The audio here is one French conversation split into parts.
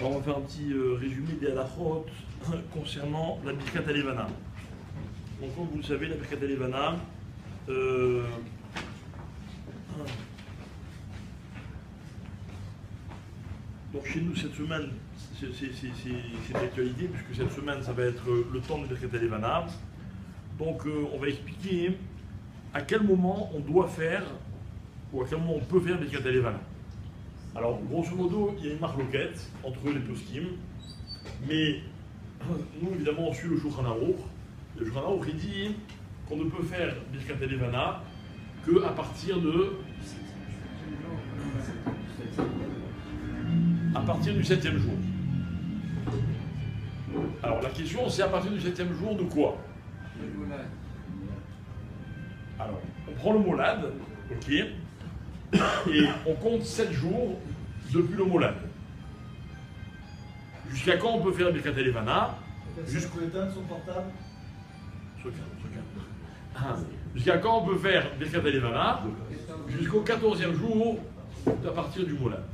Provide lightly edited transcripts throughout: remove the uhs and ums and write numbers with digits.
Alors on va faire un petit résumé des halachot concernant la Birkat Halevana. Donc comme vous le savez, la Birkat Halevana, donc chez nous cette semaine, c'est d'actualité puisque cette semaine ça va être le temps de Birkat Halevana. Donc on va expliquer à quel moment on doit faire ou à quel moment on peut faire Birkat Halevana. Alors, grosso modo, il y a une marloquette entre les poskim, mais nous, évidemment, on suit le Shulchan Aruch. Le Shulchan Aruch, il dit qu'on ne peut faire Birkat Halevana qu'à partir du 7e jour. Alors, la question, c'est à partir du 7e jour de quoi? Alors, on prend le molad, ok, et on compte 7 jours depuis le molad. Jusqu'à quand on peut faire Birkat Halevana? Jusqu'au éteindre son portable. Jusqu'à quand on peut faire Birkat Halevana? Jusqu'au 14e jour à partir du molad.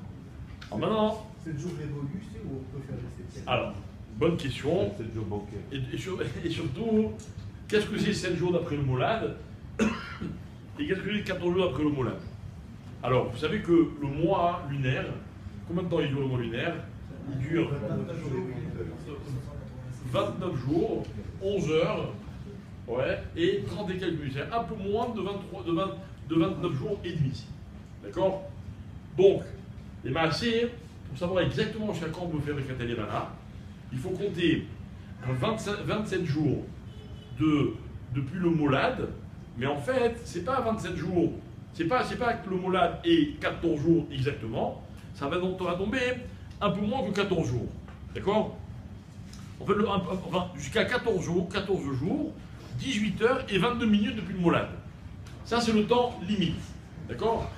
Alors maintenant. 7 jours révolus, c'est où on peut faire les 7e? Alors, bonne question. 7 jours bancaires. Et surtout, qu'est-ce que c'est 7 jours d'après le molad? Et qu'est-ce que c'est 14 jours après le molad? Alors, vous savez que le mois lunaire, combien de temps il dure le mois lunaire? Il dure 29 jours, 11 heures, ouais, et 30 et quelques minutes. C'est un peu moins de 29 jours et demi. D'accord? Donc, les maasés, pour savoir exactement jusqu'à quand on peut faire Birkat Halevana, il faut compter 27 jours depuis le molad, mais en fait, c'est pas 27 jours. C'est pas que le molad est 14 jours exactement, ça va tomber un peu moins que 14 jours. D'accord? En fait, jusqu'à 14 jours, 18 heures et 22 minutes depuis le molad. Ça, c'est le temps limite. D'accord?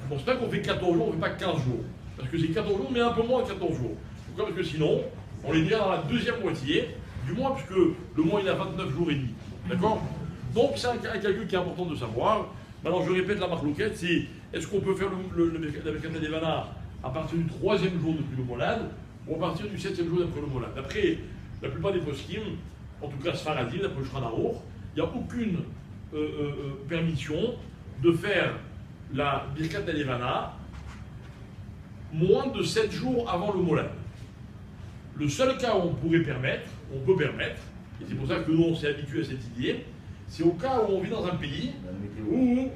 Bon, c'est pas qu'on fait 14 jours, on ne fait pas 15 jours. Parce que c'est 14 jours, mais un peu moins que 14 jours. Pourquoi? Parce que sinon, on est déjà dans la deuxième moitié du mois, puisque le mois, il a 29 jours et demi. D'accord? Donc, c'est un calcul qui est important de savoir. Maintenant, je répète la marloquette, c'est est-ce qu'on peut faire la Birkat Halevana à partir du 3e jour depuis le molad ou à partir du 7e jour d'après le molad? D'après la plupart des poskim, en tout cas Sfaradim, d'après le Shulchan Aruch, il n'y a aucune permission de faire la Birkat Halevana moins de 7 jours avant le molad. Le seul cas où on peut permettre, et c'est pour ça que nous on s'est habitué à cette idée, c'est au cas où on vit dans un pays où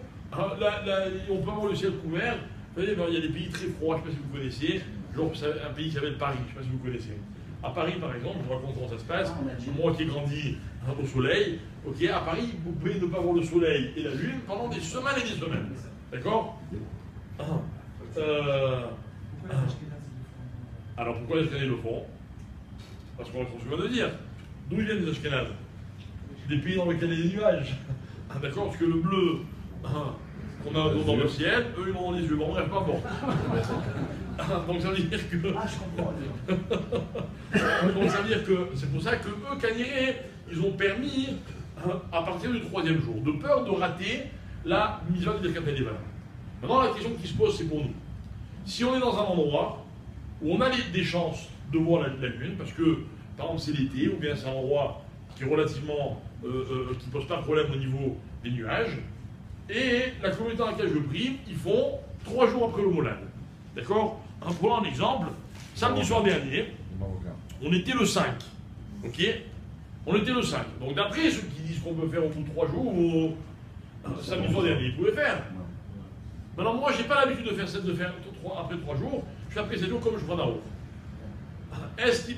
on peut avoir le ciel couvert. Vous savez, il y a des pays très froids, je ne sais pas si vous connaissez, genre un pays qui s'appelle Paris, je ne sais pas si vous connaissez. À Paris, par exemple, je vous raconte comment ça se passe. Moi qui ai grandi au soleil, ok, à Paris, vous pouvez ne pas voir le soleil et la lune pendant des semaines et des semaines. D'accord? Alors pourquoi les Ashkénazes le font? Parce qu'on se souvient de dire. D'où ils viennent les Ashkénazes? Des pays dans lesquels il y a des nuages. D'accord? Parce que le bleu qu'on a dans le ciel, eux ils l'ont dans les yeux. Bon, bref, pas bon. Donc ça veut dire que. Donc ça veut dire que c'est pour ça que eux, Kaniré, ils ont permis à partir du 3e jour, de peur de rater la mise de Birkat Halevana. Maintenant, la question qui se pose, c'est pour nous. Si on est dans un endroit où on a des chances de voir la lune, parce que par exemple c'est l'été, ou bien c'est un endroit qui est relativement qui ne pose pas de problème au niveau des nuages, et la communauté dans laquelle je prie, ils font 3 jours après le molad. D'accord? Prenons un exemple. Samedi soir dernier, on était le 5. Ok? On était le 5. Donc d'après ceux qui disent qu'on peut faire au bout de 3 jours, samedi soir dernier, ils pouvaient faire. Maintenant moi, j'ai pas l'habitude de faire après 3 jours, je fais après 7 jours comme je prends un haut. Est-ce qu'il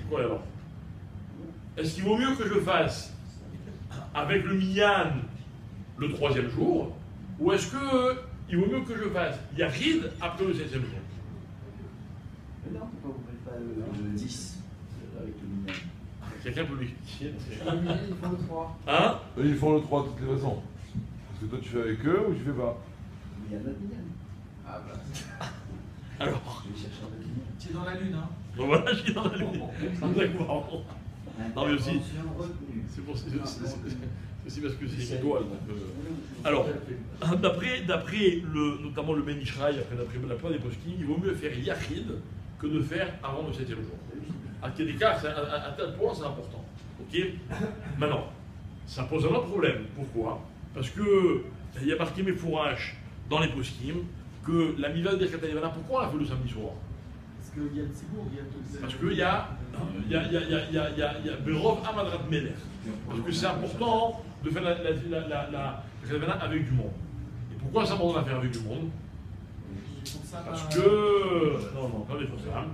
vaut mieux que je fasse avec le minyan le 3e jour, ou est-ce qu'il vaut mieux que je fasse Yachid après le 7e jour? Mais non, pourquoi vous ne faites pas le 10 avec le minyan? Quelqu'un peut l'expliquer? Le minyan, ils font le 3. Hein? Eux, ils font le 3 de toutes les raisons. Parce que toi, tu fais avec eux ou tu fais pas? Il y a notre minyan. Ah bah. Alors, Je vais chercher un autre minyan. Tu es dans la lune, hein? donc voilà, je suis dans la lune. D'accord. Non, mais aussi, c'est aussi parce que c'est une étoile. Alors, d'après notamment le Ben Ishraï, d'après la plupart des poskim, il vaut mieux faire Yachid que de faire avant le 7e jour. À quel cas, à tel point, c'est important. Ok. Maintenant, ça pose un autre problème. Pourquoi? Parce que il y a marqué mes fourrages dans les poskim que la mitzvah de Birkat Halevana, pourquoi on l'a fait le samedi soir? Parce qu'il y a le Tzibour, il y a tout. Parce qu'il y a Berov Amadrat Meler. Parce que c'est important de faire la Halevana avec du monde. Et pourquoi c'est important de la faire avec du monde? Parce que. Non, pas les choses ça.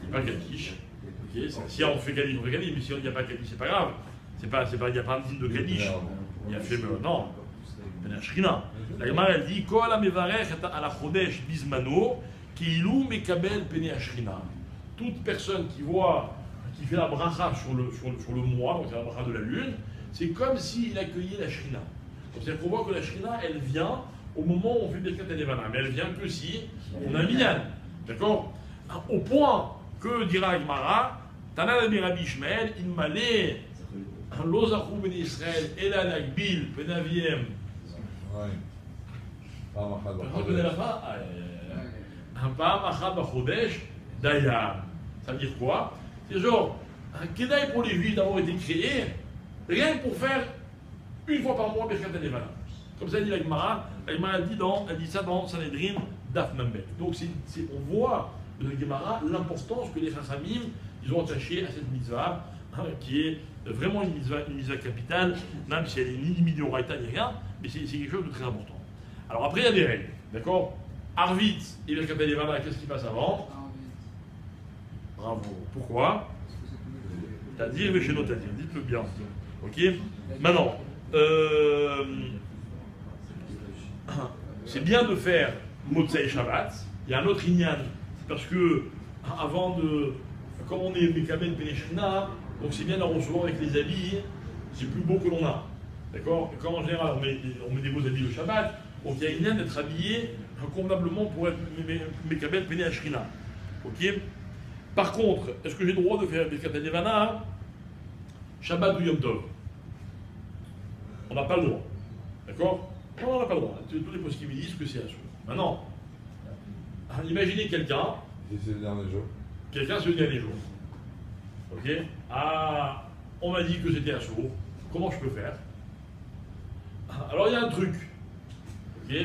Il n'y a pas Kaddish. Okay, si on fait Kaddish, on fait Kaddish, mais si il n'y a pas Kaddish, c'est pas grave. Il n'y a pas un signe de Kaddish. Il y a fait. Non. La Gemara elle dit Kol hamevarech ala chodesh bizmano ki'ilu mekabel penei hashrina. Toute personne qui voit, qui fait la bracha sur le mois, donc c'est la bracha de la lune, c'est comme s'il accueillait la shrina. C'est-à-dire qu'on voit que la shrina, elle vient au moment où on fait Birkat Halevana, mais elle vient que si on a un minyan. D'accord? Au point que dira la Gemara, Tana Rabbi Ishmael, il m'allait lo zachu ben Israël ela nagbil penaviem. Ça veut dire quoi? C'est genre, un Kedaï pour les juifs d'avoir été créé, rien que pour faire une fois par mois Birkat Halevana. Comme ça dit la Gemara elle dit ça dans Sanhedrin Daf Membet. Donc on voit de la Gemara l'importance que les Chachamim ils ont attachée à cette mitzvah, qui est vraiment une mitzvah capitale, même si elle est ni limite au Raïta ni rien, mais c'est quelque chose de très important. Alors après, il y a des règles, d'accord? Arvit et Birkat Halevana, qu'est-ce qui passe avant? Bravo. Pourquoi? C'est-à-dire, mais chez nous, c'est-à-dire, dites-le bien. Ok? Maintenant, c'est bien de faire Motzei Shabbat. Il y a un autre inyan, parce que avant de, comme on est Mekabel Peneshina, donc c'est bien de la recevoir avec les habits, c'est plus beau que l'on a. D'accord? Comme en général, on met des beaux habits le Shabbat. Donc il y a une d'être habillé convenablement pour être Mekabel Pene Ashrina. Ok? Par contre, est-ce que j'ai le droit de faire Birkat Halevana Shabbat ou Yom Tov? On n'a pas le droit. D'accord? Non, on n'a pas le droit. Tous les postes qui me disent que c'est un jour. Maintenant, imaginez quelqu'un. Et c'est le dernier jour. Quelqu'un c'est le dernier jour. Ok? Ah, on m'a dit que c'était un jour. Comment je peux faire? Alors il y a un truc. Ok,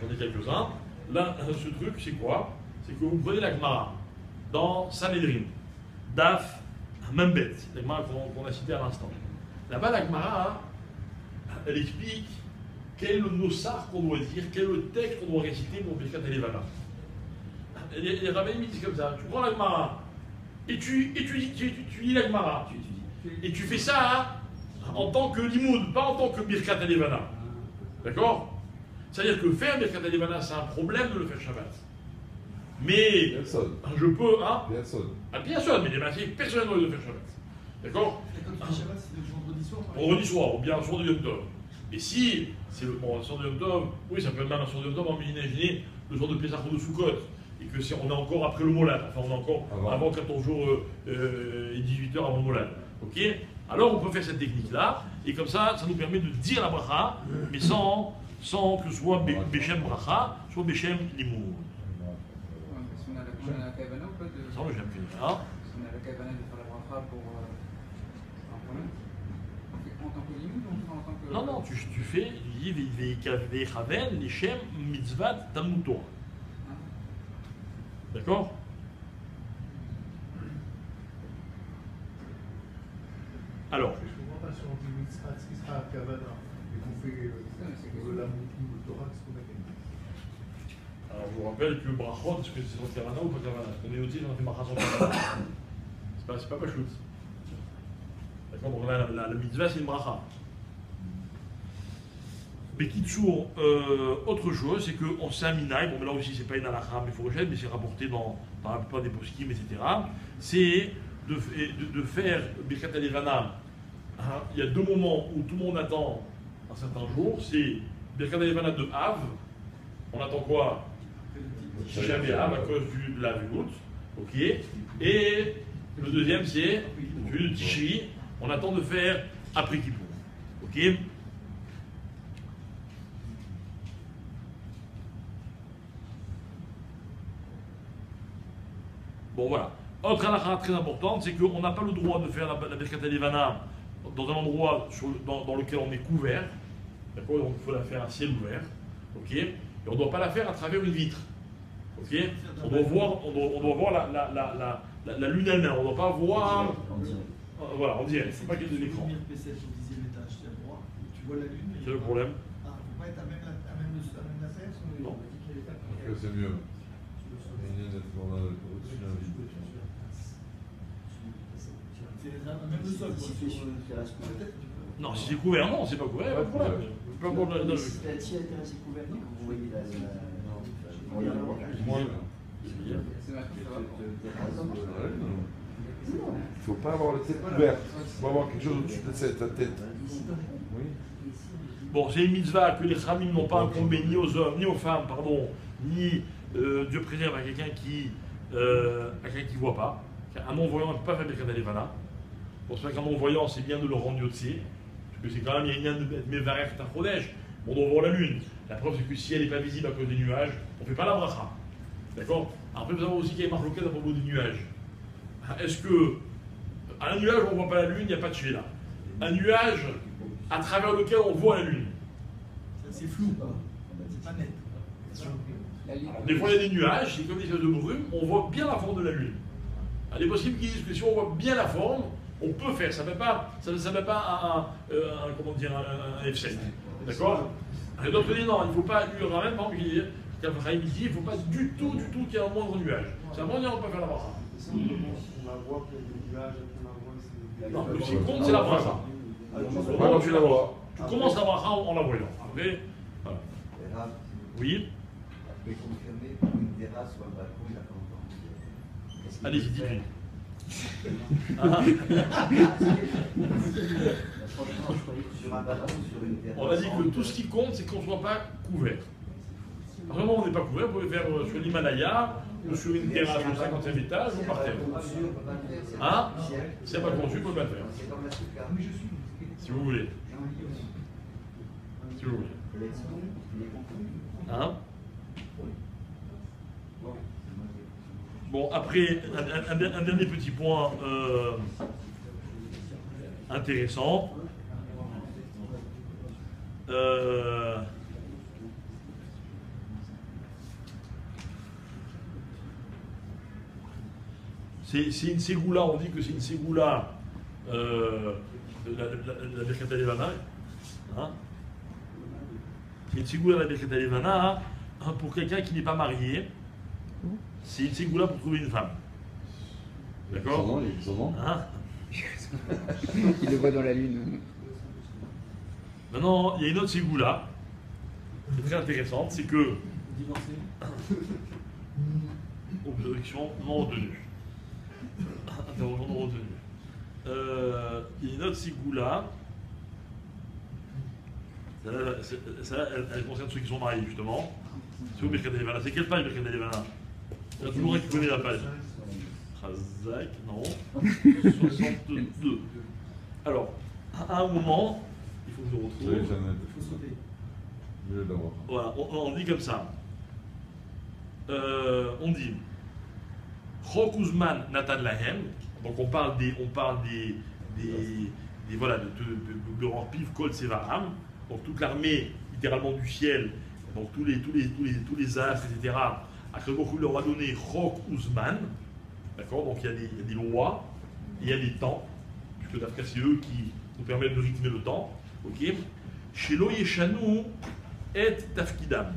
j'en ai quelques-uns. Là, ce truc, c'est quoi? C'est que vous prenez la Gemara dans Sanhedrin, Daf Membet, la Gemara qu'on a citée à l'instant. Là-bas, la Gemara, elle explique quel est le nosar qu'on doit dire, quel est le texte qu'on doit réciter pour Birkat Halevana. Les rabbins disent comme ça, tu prends la Gemara et tu lis la Gemara, et tu fais ça en tant que limoud, pas en tant que Birkat Halevana. D'accord? C'est-à-dire que faire Birkat Halevana, c'est un problème de le faire Shabbat. Mais je peux, bien sûr, mais les matières, personne ne doit le faire Shabbat. D'accord? Shabbat, c'est le vendredi soir. Vendredi soir, ou bien un soir de Yom Tov. Et si c'est le soir de Yom Tov, oui, ça peut être même un soir de Yom Tov, mais imaginez le soir de Pessah ou de Sukkot, et que si on est encore après le Molad, enfin on est encore avant 14 jours et 18 heures avant le Molad. Ok? Alors on peut faire cette technique-là, et comme ça nous permet de dire la bracha, mais sans que ce soit Beshem bracha, soit Beshem limoud. Si on a la kavana ou pas de. Sans le Shem fini. Si on a la kavana de faire la bracha pour un problème. En tant que limoud ou en tant que. Non, tu fais Vechaven, les Shem, Mitzvat, Tamutor. D'accord? Alors. Je ne comprends pas si on dit mitzvah, ce qui sera kavana, et qu'on fait la mouti ou le Torah, qu'est-ce qu'on a gagné? Alors je vous rappelle que Brachot, est-ce que c'est sur Kavana ou pas Kavana? On est aussi dans une bracha sans Kavana. C'est pas Pachout. D'accord? Donc la mitzvah c'est une bracha. Bekitsour, autre chose, c'est qu'on sait un minaï, bon mais là aussi c'est pas une halakha, mais il faut rejeter, mais c'est rapporté dans la plupart des poskim, etc. C'est de faire Birkat Halevana. Il y a deux moments où tout le monde attend un certain jour, c'est Birkat Halevana de Av, on attend quoi? Tisha B'Av à cause de la Velout, ok? Et le deuxième c'est celui de Tishri, on attend de faire après Kippour, ok? Bon, voilà. Autre halakha très importante, c'est qu'on n'a pas le droit de faire la Birkat Levana dans un endroit dans lequel on est couvert. D'accord? Donc il faut la faire à ciel ouvert. Ok? Et on ne doit pas la faire à travers une vitre. Ok? On doit voir la lune elle-même. On ne doit pas voir. Voilà, on dirait. C'est pas qu'il y ait de l'écran. Tu vois la lune. C'est le problème. Ah, faut pas être à même la terre. Non. Après, c'est mieux. On est d'être au-dessus d'un vide. Même le sol, Si tu es sur une terrasse couverte, Non, si c'est couvert, non, c'est pas couvert, il n'y a pas de problème. Peu importe la si la terrasse est couverte, vous voyez la. Moi, C'est marqué ça va. il ne faut pas avoir la tête ouverte. Il faut avoir quelque chose au-dessus de ta tête. Oui. Bon, c'est une mitzvah que les Khamim n'ont pas incombé ni aux hommes, ni aux femmes, pardon, ni Dieu préserve à quelqu'un qui ne voit pas. Un non-voyant ne peut pas faire Birkat Levana. Pour ça qu'un non-voyant, c'est bien de le rendre Yotzé, parce que c'est quand même, il y a une Mevarech Tachodesh. On doit voir la lune. La preuve, c'est que si elle n'est pas visible à cause des nuages, on ne fait pas la bracha. D'accord? Après, il faut savoir aussi qu'il y a une marloquette à propos des nuages. Est-ce que, à un nuage, on ne voit pas la lune, il n'y a pas de tuer là. Un nuage à travers lequel on voit la lune. C'est flou, c'est pas net. Alors, des fois, il y a des nuages, c'est comme des espèces de brume, on voit bien la forme de la lune. Alors, il est possible qu'ils disent que si on voit bien la forme, on peut faire. Ça ne fait pas, comment dire, un F7. D'accord? Et d'autres disent non, il ne faut pas, lui ramène, par exemple, il ne faut pas du tout qu'il y ait un moindre nuage. C'est un moindre, on peut faire la bracha. On la voit qu'il y a des nuages, on la voit. Non, le qui compte, c'est la bracha. Pas quand tu la vois. Tu commences la bracha en la voyant. Après, voilà. Oui, Vous pouvez confirmer pour une terrasse ou un balcon, il n'y a pas longtemps. allez-y, dites-lui. Franchement, je croyais que sur un balcon ou sur une terrasse. On a dit que tout ce qui compte, c'est qu'on ne soit pas couvert. Vraiment, on n'est pas couvert, vous pouvez faire sur l'Himalaya, ou sur une terrasse au 50e étage, ou par terre. Hein? Si elle n'est pas conçu, vous pouvez pas le faire. C'est comme la souka. Si vous voulez. Si vous voulez. Hein? Bon, après, un dernier petit point intéressant. C'est une ségoula, on dit que c'est une ségoula, la Birkat Levana. Hein? C'est une ségoula, la Birkat Levana, hein, pour quelqu'un qui n'est pas marié. C'est une ségoula pour trouver une femme. D'accord? Hein? Il le voit dans la lune. Maintenant, il y a une autre ségoula, qui est très intéressante, c'est que. Objection non retenue. Intervention non retenue. Il y a une autre ségoula. Celle-là, elle concerne ceux qui sont mariés, justement. C'est où Birkat Levana? C'est quelle page Birkat Levana? Il y a toujours un qui connaît la page. Chazak, non. 62. Alors, à un moment, il faut que je retrouve. Il faut sauter. Mieux d'avoir. Voilà, on dit comme ça. On dit Chok Uzman Natan Lahem. Donc on parle des voilà, de Rorpiv Kol Sevaram. Donc toute l'armée littéralement du ciel, donc tous les astres, etc. À quel moment il leur a donné Chok Uzman. D'accord? Donc il y a des lois, il y a des temps, puisque d'après c'est eux qui nous permettent de rythmer le temps. Ok? Shelo Yeshanu et Tafkidam.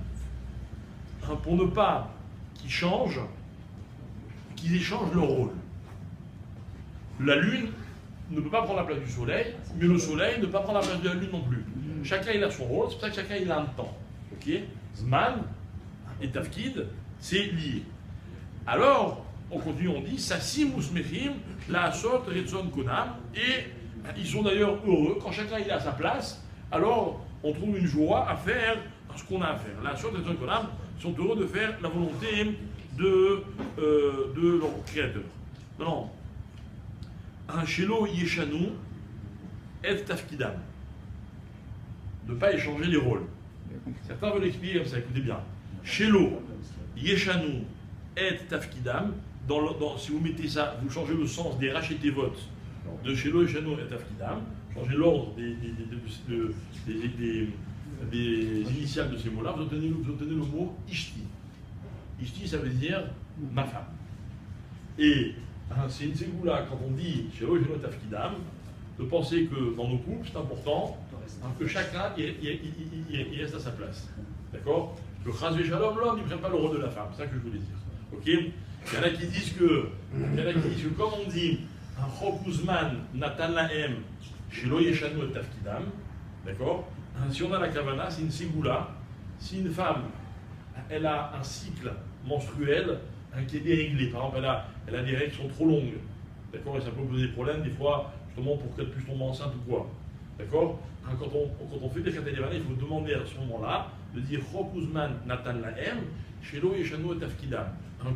Pour ne pas qu'ils changent, qu'ils échangent leur rôle. La lune ne peut pas prendre la place du soleil, mais le soleil ne peut pas prendre la place de la lune non plus. Chacun il a son rôle, c'est pour ça que chacun il a un temps. Ok? Zman et Tafkid, c'est lié. Alors, on continue, on dit Sassim Usmechim, la Asot, Retson Konam, et ils sont d'ailleurs heureux quand chacun il est à sa place. Alors, on trouve une joie à faire ce qu'on a à faire. La Asot, Retson Konam sont heureux de faire la volonté de leur créateur. Non. Un Shelo Yeshanu et Tafkidam. Ne pas échanger les rôles. Certains veulent l'expliquer comme ça, écoutez bien. Shelo Yeshanu et Tafkidam, si vous mettez ça, vous changez le sens des rachetés votes de Shelo et Shano et Tafkidam, changez l'ordre des initiales de ces mots-là, vous obtenez le mot Ishti. Ishti, ça veut dire ma femme. Et c'est une ségoula, quand on dit Shelo et Shano et Tafkidam, de penser que dans nos couples, c'est important que chacun il reste à sa place. D'accord? Que Chazvé Shalom, l'homme, il ne prenne pas le rôle de la femme. C'est ça que je voulais dire. Ok? Il y en a qui disent que comme on dit, un Chok Uzman Natan Lahem, Shelo Yeshanu et Tafkidam, d'accord? Si on a la Kavana, c'est une ségoula. Si une femme, elle a un cycle menstruel qui est déréglé, par exemple, elle a des règles qui sont trop longues, d'accord? Et ça peut poser des problèmes, des fois, justement, pour qu'elle puisse tomber enceinte ou quoi. D'accord? Quand on fait des Khatayevana, il faut demander à ce moment-là de dire Chok Uzman Natan Lahem, Shelo Yeshanu et Tafkidam.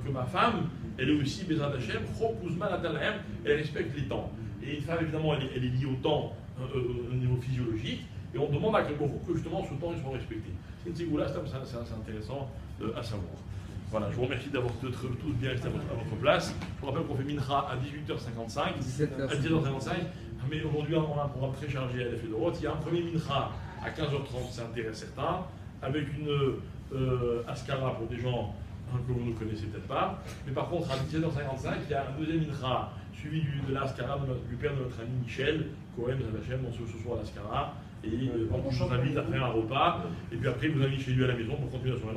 Que ma femme, elle est aussi Bezrat Hashem, Chok Uzman Natan Lahem, elle respecte les temps. Et une femme, évidemment, elle est liée au temps au niveau physiologique, et on demande à quelqu'un que justement ce temps il soit respecté. C'est une ségoula, c'est intéressant à savoir. Voilà, je vous remercie d'avoir tous bien resté à votre place. Je vous rappelle qu'on fait Mincha à 18h55, à 17h55, mais aujourd'hui on a un programme très chargé à l'effet de Roth. Il y a un premier Mincha à 15h30, c'est intéressant certain, avec une Askara pour des gens que vous ne connaissez peut-être pas. Mais par contre, à 17h55, il y a un deuxième Mincha suivi de l'Askara du père de notre ami Michel Cohen, on se soir à l'Askara. Et on vous invite à faire un repas, et puis après vous invite chez lui à la maison pour continuer la soirée.